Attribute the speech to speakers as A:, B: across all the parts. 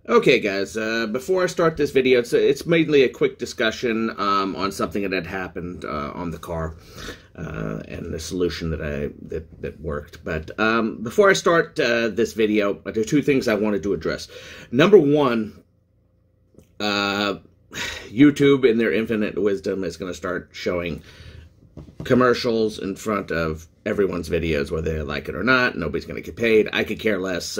A: Okay, guys, before I start this video, it's mainly a quick discussion on something that had happened on the car and the solution that worked. But before I start this video, there are two things I wanted to address. Number one, YouTube, in their infinite wisdom, is going to start showing commercials in front of everyone's videos, whether they like it or not. Nobody's going to get paid. I could care less.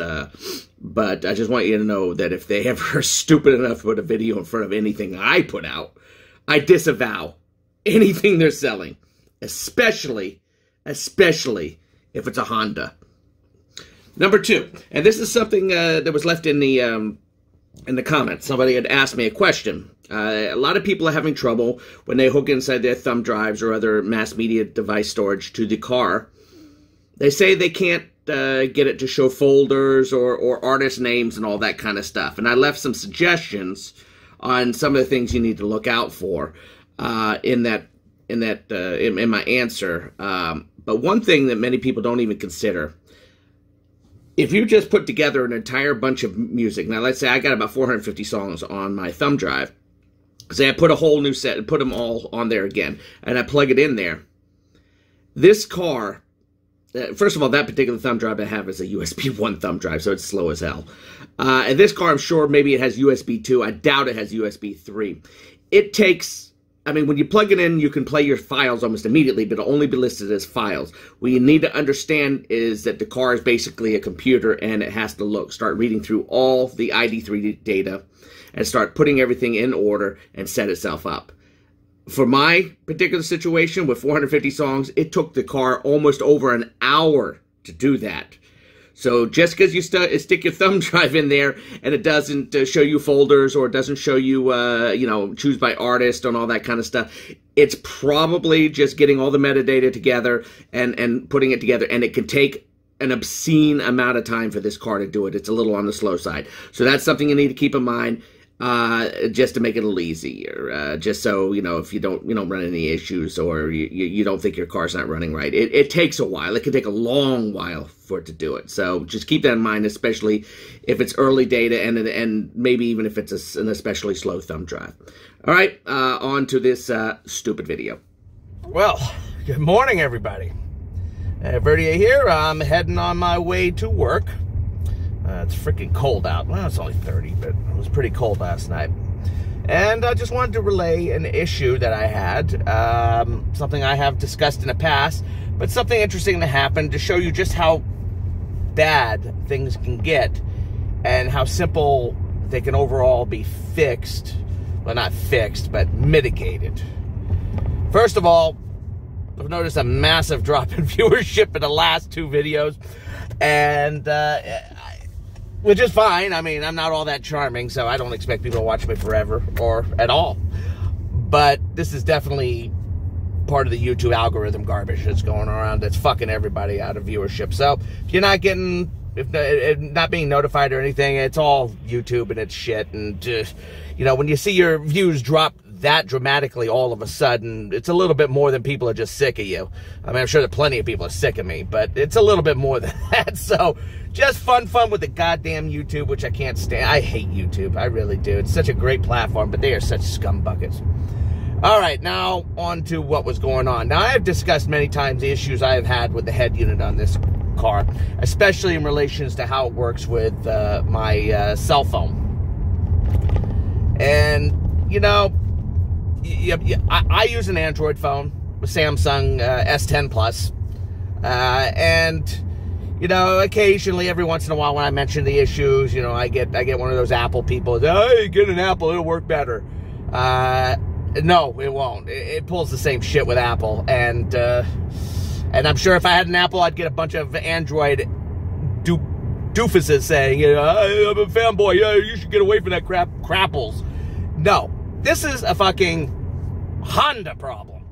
A: But I just want you to know that if they ever are stupid enough to put a video in front of anything I put out, I disavow anything they're selling, especially if it's a Honda. Number two, and this is something that was left in the comments. Somebody had asked me a question. A lot of people are having trouble when they hook inside their thumb drives or other mass media device storage to the car. They say they can't get it to show folders or artist names and all that kind of stuff. And I left some suggestions on some of the things you need to look out for in my answer. But one thing that many people don't even consider: if you just put together an entire bunch of music, now let's say I got about 450 songs on my thumb drive. Say I put a whole new set and put them all on there again, and I plug it in there. This car, first of all, that particular thumb drive I have is a USB 1 thumb drive, so it's slow as hell. And this car, I'm sure maybe it has USB 2. I doubt it has USB 3. It takes, I mean, when you plug it in, you can play your files almost immediately, but it'll only be listed as files. What you need to understand is that the car is basically a computer, and it has to start reading through all the ID3 data and start putting everything in order and set itself up. For my particular situation with 450 songs, it took the car almost over an hour to do that. So just because you stick your thumb drive in there and it doesn't show you folders, or it doesn't show you, choose by artist and all that kind of stuff, it's probably just getting all the metadata together and putting it together. And it can take an obscene amount of time for this car to do it. It's a little on the slow side. So that's something you need to keep in mind. Just to make it a little easier, just so, if you don't run any issues, or you don't think your car's not running right. It takes a while. It can take a long while for it to do it. So just keep that in mind, especially if it's early data and maybe even if it's an especially slow thumb drive. All right, on to this stupid video.
B: Well, good morning, everybody. Verdier here. I'm heading on my way to work. It's freaking cold out. Well, it's only 30, but it was pretty cold last night. And I just wanted to relay an issue that I had, something I have discussed in the past, but something interesting that happened to show you just how bad things can get and how simple they can overall be fixed. Well, not fixed, but mitigated. First of all, I've noticed a massive drop in viewership in the last two videos, and which is fine. I mean, I'm not all that charming, so I don't expect people to watch me forever or at all. But this is definitely part of the YouTube algorithm garbage that's going around that's fucking everybody out of viewership. So if you're not getting, if not being notified or anything, it's all YouTube and it's shit. And when you see your views drop that dramatically all of a sudden, it's a little bit more than people are just sick of you. I mean, I'm sure that plenty of people are sick of me, but it's a little bit more than that. So just fun with the goddamn YouTube, which I can't stand. I hate YouTube. I really do. It's such a great platform, but they are such scumbuckets. All right, now on to what was going on. Now, I have discussed many times the issues I have had with the head unit on this car, especially in relations to how it works with my cell phone. And, I use an Android phone, a Samsung S10 Plus, and occasionally, every once in a while, when I mention the issues, I get one of those Apple people. Hey, get an Apple; it'll work better. No, it won't. It pulls the same shit with Apple, and I'm sure if I had an Apple, I'd get a bunch of Android doofuses saying, I'm a fanboy. Yeah, you should get away from that crapples. No. This is a fucking Honda problem.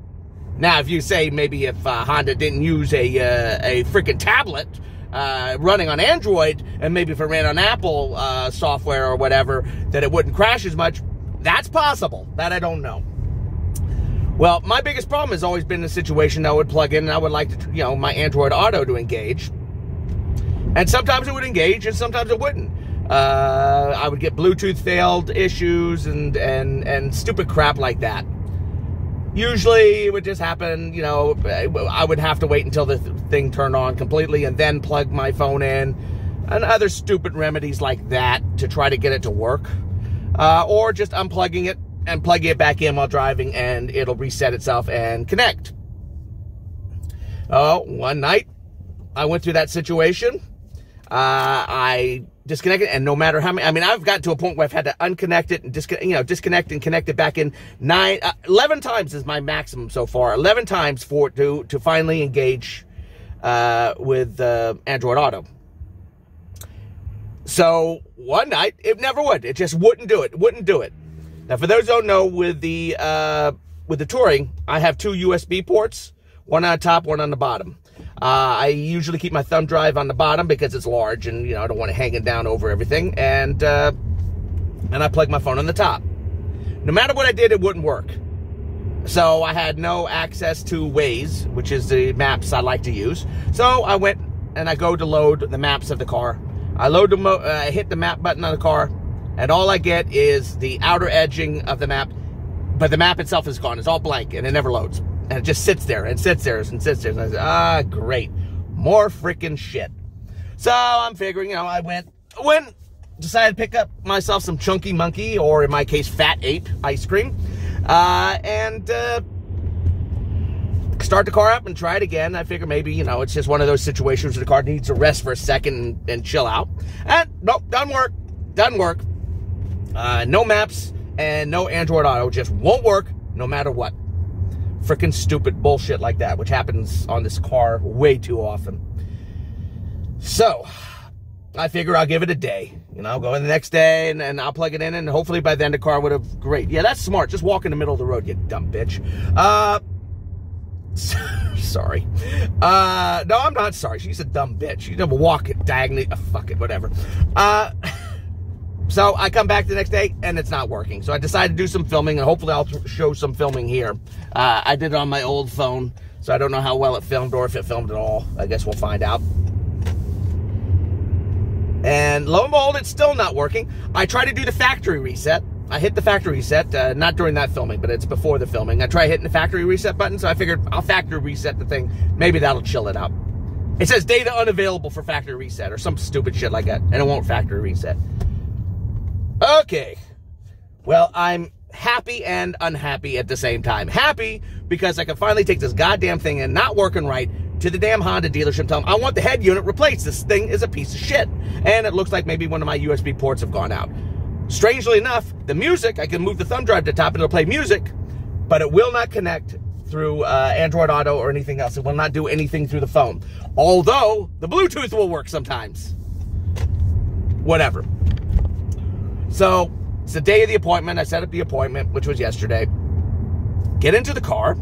B: Now, if you say maybe if Honda didn't use a freaking tablet running on Android, and maybe if it ran on Apple software or whatever, that it wouldn't crash as much, that's possible. That I don't know. Well, my biggest problem has always been the situation that I would plug in and I would like to, my Android Auto to engage. And sometimes it would engage and sometimes it wouldn't. I would get Bluetooth failed issues and stupid crap like that. Usually it would just happen, you know, I would have to wait until the thing turned on completely and then plug my phone in, and other stupid remedies like that to try to get it to work. Or just unplugging it and plugging it back in while driving, and it'll reset itself and connect. One night I went through that situation. I disconnected, and no matter how many, I mean, I've gotten to a point where I've had to unconnect it and disconnect and connect it back in 11 times is my maximum so far. 11 times for to finally engage with Android Auto. So one night it never would. It just wouldn't do it. Wouldn't do it. Now, for those who don't know, with the Touring, I have 2 USB ports, one on top, one on the bottom. I usually keep my thumb drive on the bottom because it's large and, you know, I don't want it hanging down over everything. And I plug my phone on the top. No matter what I did, it wouldn't work. So I had no access to Waze, which is the maps I like to use. So I went and I go to load the maps of the car. I hit the map button on the car, and all I get is the outer edging of the map, but the map itself is gone. It's all blank, and it never loads. And it just sits there and sits there and sits there. And I said, great. More freaking shit. So I'm figuring, you know, I decided to pick up myself some Chunky Monkey, or in my case, Fat Ape ice cream, and start the car up and try it again. I figure maybe, you know, it's just one of those situations where the car needs to rest for a second and chill out. And nope, doesn't work. Doesn't work. No maps and no Android Auto. Just won't work no matter what. Freaking stupid bullshit like that, which happens on this car way too often. So I figure I'll give it a day. You know, go in the next day and I'll plug it in, and hopefully by then the car would have, great. Yeah, that's smart. Just walk in the middle of the road, you dumb bitch. Sorry. No, I'm not sorry. She's a dumb bitch. You never walk it diagonally. Fuck it, whatever. So I come back the next day and it's not working. So I decided to do some filming, and hopefully I'll show some filming here. I did it on my old phone, so I don't know how well it filmed or if it filmed at all. I guess we'll find out. And lo and behold, it's still not working. I tried to do the factory reset. I hit the factory reset, not during that filming, but it's before the filming. I tried hitting the factory reset button, so I figured I'll factory reset the thing. Maybe that'll chill it out. It says data unavailable for factory reset or some stupid shit like that, and it won't factory reset. Okay. Well, I'm happy and unhappy at the same time. Happy because I can finally take this goddamn thing and not working right to the damn Honda dealership and tell them I want the head unit replaced. This thing is a piece of shit. And it looks like maybe one of my USB ports have gone out. Strangely enough, the music, I can move the thumb drive to the top and it'll play music, but it will not connect through Android Auto or anything else. It will not do anything through the phone. Although, the Bluetooth will work sometimes. Whatever. So, it's the day of the appointment. I set up the appointment, which was yesterday. Get into the car.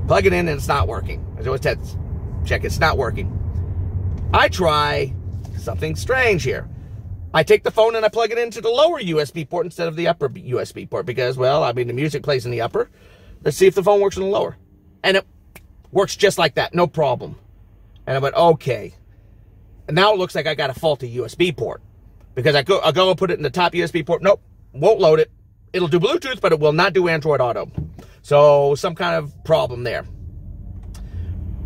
B: Plug it in, and it's not working. I always check, it's not working. I try something strange here. I take the phone and I plug it into the lower USB port instead of the upper USB port because, well, I mean, the music plays in the upper. Let's see if the phone works in the lower. And it works just like that, no problem. And I went, okay. And now it looks like I got a faulty USB port. Because I'll go and put it in the top USB port. Nope, won't load it. It'll do Bluetooth, but it will not do Android Auto. So, some kind of problem there.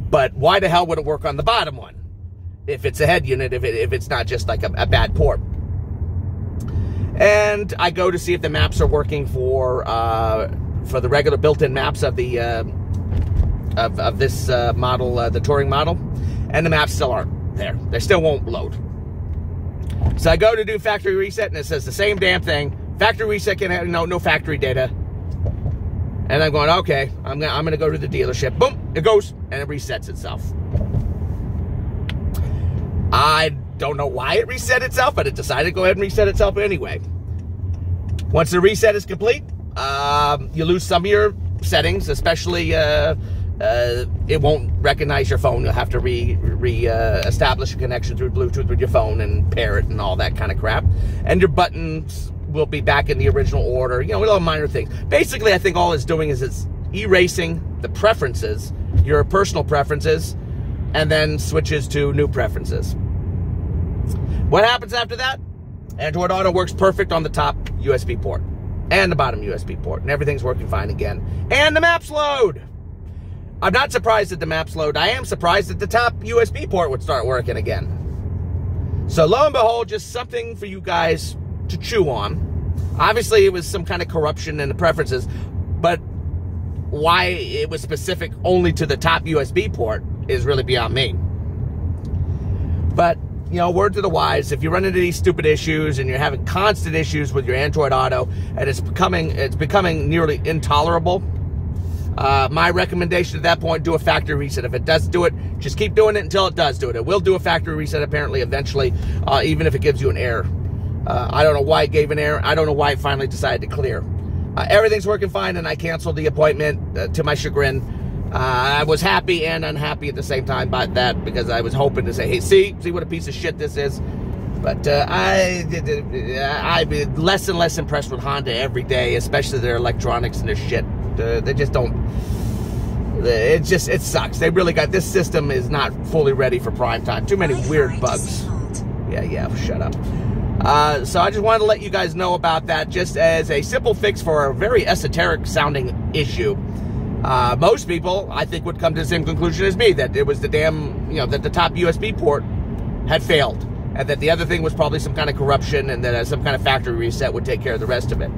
B: But why the hell would it work on the bottom one? If it's a head unit, if it's not just like a bad port. And I go to see if the maps are working for the regular built-in maps of the of this model, the Touring model. And the maps still aren't there. They still won't load. So I go to do factory reset, and it says the same damn thing. Factory reset can have no factory data. And I'm going, okay, I'm gonna go to the dealership. Boom, it goes, and it resets itself. I don't know why it reset itself, but it decided to go ahead and reset itself anyway. Once the reset is complete, you lose some of your settings, especially it won't recognize your phone. You'll have to establish a connection through Bluetooth with your phone and pair it and all that kind of crap. And your buttons will be back in the original order. You know, little minor things. Basically, I think all it's doing is it's erasing the preferences, your personal preferences, and then switches to new preferences. What happens after that? Android Auto works perfect on the top USB port and the bottom USB port, and everything's working fine again. And the maps load. I'm not surprised at the maps load. I am surprised that the top USB port would start working again. So lo and behold, just something for you guys to chew on. Obviously, it was some kind of corruption in the preferences, but why it was specific only to the top USB port is really beyond me. But, you know, word to the wise, if you run into these stupid issues and you're having constant issues with your Android Auto and it's becoming nearly intolerable, my recommendation at that point, do a factory reset. If it does do it, just keep doing it until it does do it. It will do a factory reset apparently eventually, even if it gives you an error. I don't know why it gave an error. I don't know why it finally decided to clear. Everything's working fine, and I canceled the appointment to my chagrin. I was happy and unhappy at the same time by that, because I was hoping to say, hey, see what a piece of shit this is. But I'm less and less impressed with Honda every day, especially their electronics and their shit. They just don't. It sucks. They really got, this system is not fully ready for prime time. Too many weird bugs. Yeah, shut up. So I just wanted to let you guys know about that, just as a simple fix for a very esoteric sounding issue. Most people, I think, would come to the same conclusion as me, that it was the damn, that the top USB port had failed, and that the other thing was probably some kind of corruption, and that some kind of factory reset would take care of the rest of it.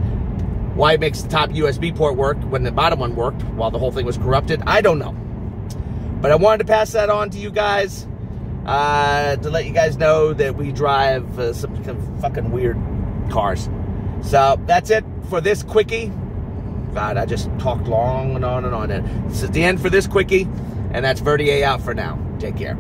B: Why it makes the top USB port work when the bottom one worked while the whole thing was corrupted, I don't know. But I wanted to pass that on to you guys, to let you guys know that we drive some fucking weird cars. So that's it for this quickie. God, I just talked long and on and on. This is the end for this quickie, and that's Verdier out for now. Take care.